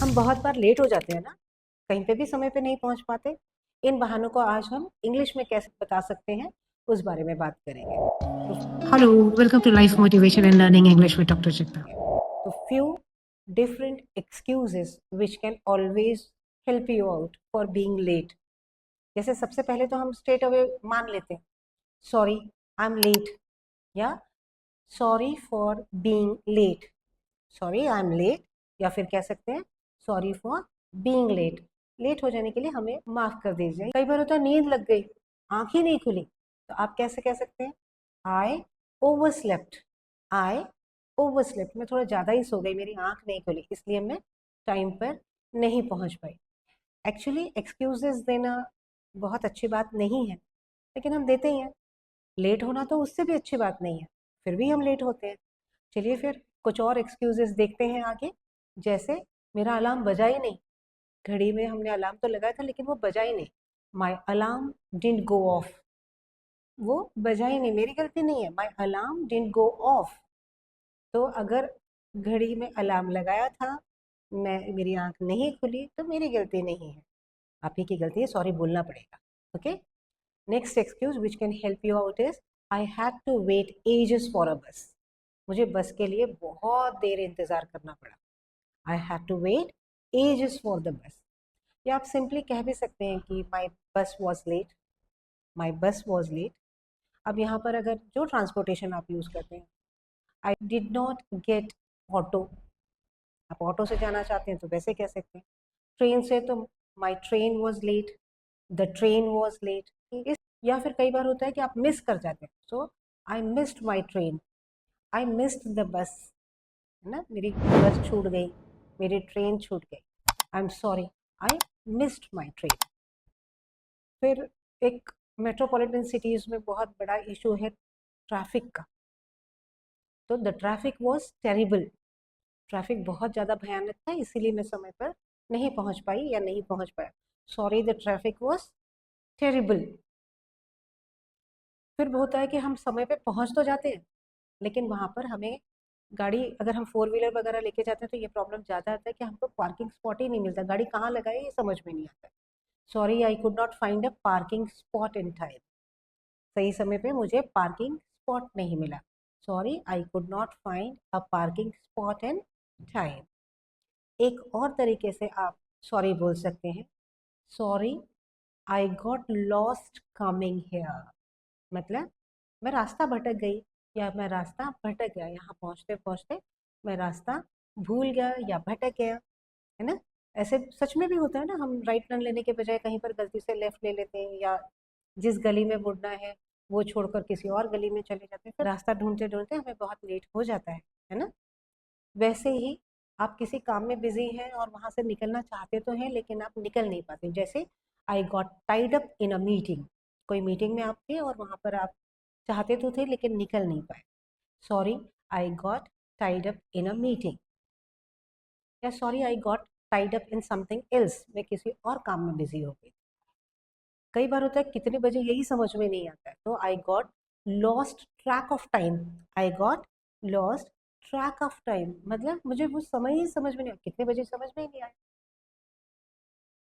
हम बहुत बार लेट हो जाते हैं ना, कहीं पे भी समय पे नहीं पहुंच पाते। इन बहानों को आज हम इंग्लिश में कैसे बता सकते हैं, उस बारे में बात करेंगे। Hello, welcome to Life Motivation and Learning English with Dr. Chitta. तो few different excuses which can always help you out for being late। जैसे सबसे पहले तो हम स्ट्रेट अवे मान लेते हैं, सॉरी आई एम लेट, या sorry for being late, sorry I am late, या फिर कह सकते हैं sorry for being late. Late हो जाने के लिए हमें माफ कर दीजिए। कई बार होता है नींद लग गई, आंख ही नहीं खुली, तो आप कैसे कह सकते हैं, आई ओवरस्लेप्ट, आई ओवरस्लेप्ट, मैं थोड़ा ज़्यादा ही सो गई, मेरी आंख नहीं खुली, इसलिए मैं टाइम पर नहीं पहुंच पाई। एक्चुअली एक्सक्यूजेस देना बहुत अच्छी बात नहीं है, लेकिन हम देते ही हैं। लेट होना तो उससे भी अच्छी बात नहीं है, फिर भी हम लेट होते हैं। चलिए फिर कुछ और एक्सक्यूजेस देखते हैं आगे। जैसे मेरा अलार्म बजा ही नहीं, घड़ी में हमने अलार्म तो लगाया था लेकिन वो बजा ही नहीं, माई अलार्म डिडंट गो ऑफ, वो बजा ही नहीं, मेरी गलती नहीं है, माई अलार्म डिडंट गो ऑफ। तो अगर घड़ी में अलार्म लगाया था, मेरी आंख नहीं खुली, तो मेरी गलती नहीं है, आप ही की गलती है, सॉरी बोलना पड़ेगा। Okay, next excuse which can help you out is I had to wait ages for a bus, मुझे बस के लिए बहुत देर इंतजार करना पड़ा, I had to wait ages for the bus. या आप सिंपली कह भी सकते हैं कि माई बस वॉज लेट, माई बस वॉज लेट। अब यहाँ पर अगर जो ट्रांसपोर्टेशन आप यूज़ करते हैं, I did not gate auto, आप ऑटो से जाना चाहते हैं तो वैसे कह सकते हैं। ट्रेन से तो my train was late, the train was late. या फिर कई बार होता है कि आप मिस कर जाते हैं, so I missed my train, I missed the bus, है ना, मेरी बस छूट गई, मेरी ट्रेन छूट गई, I am sorry, I missed my train. फिर एक मेट्रोपॉलिटन सिटीज में बहुत बड़ा इशू है ट्रैफिक का, तो the traffic was terrible, traffic बहुत ज़्यादा भयानक था, इसीलिए मैं समय पर नहीं पहुंच पाई या नहीं पहुंच पाया, sorry the traffic was terrible. फिर होता है कि हम समय पे पहुंच तो जाते हैं, लेकिन वहां पर हमें गाड़ी, अगर हम फोर व्हीलर वगैरह लेके जाते हैं तो ये प्रॉब्लम ज़्यादा आता है कि हमको पार्किंग स्पॉट ही नहीं मिलता, गाड़ी कहाँ लगाए ये समझ में नहीं आता। Sorry I could not find a parking spot in time, सही समय पे मुझे पार्किंग स्पॉट नहीं मिला, sorry I could not find a parking spot in time. एक और तरीके से आप सॉरी बोल सकते हैं, sorry I got lost coming here, मतलब मैं रास्ता भटक गई, या मैं रास्ता भटक गया, यहाँ पहुँचते पहुँचते मैं रास्ता भूल गया या भटक गया, है ना। ऐसे सच में भी होता है ना, हम राइट टर्न लेने के बजाय कहीं पर गलती से लेफ्ट ले लेते हैं, या जिस गली में मुड़ना है वो छोड़कर किसी और गली में चले जाते हैं, फिर रास्ता ढूंढते ढूंढते हमें बहुत लेट हो जाता है ना। वैसे ही आप किसी काम में बिजी हैं और वहां से निकलना चाहते तो हैं, लेकिन आप निकल नहीं पाते। जैसे आई got tied up in a meeting, कोई मीटिंग में आप थे और वहां पर आप चाहते तो थे लेकिन निकल नहीं पाए, sorry I got tied up in a meeting, या sorry I got tied up in something else, मैं किसी और काम में बिजी हो गई। कई बार होता है कितने बजे यही समझ में नहीं आता है, तो I got lost track of time, I got lost track of time, मतलब मुझे वो समय ही समझ में नहीं आया, कितने बजे समझ में ही नहीं आया,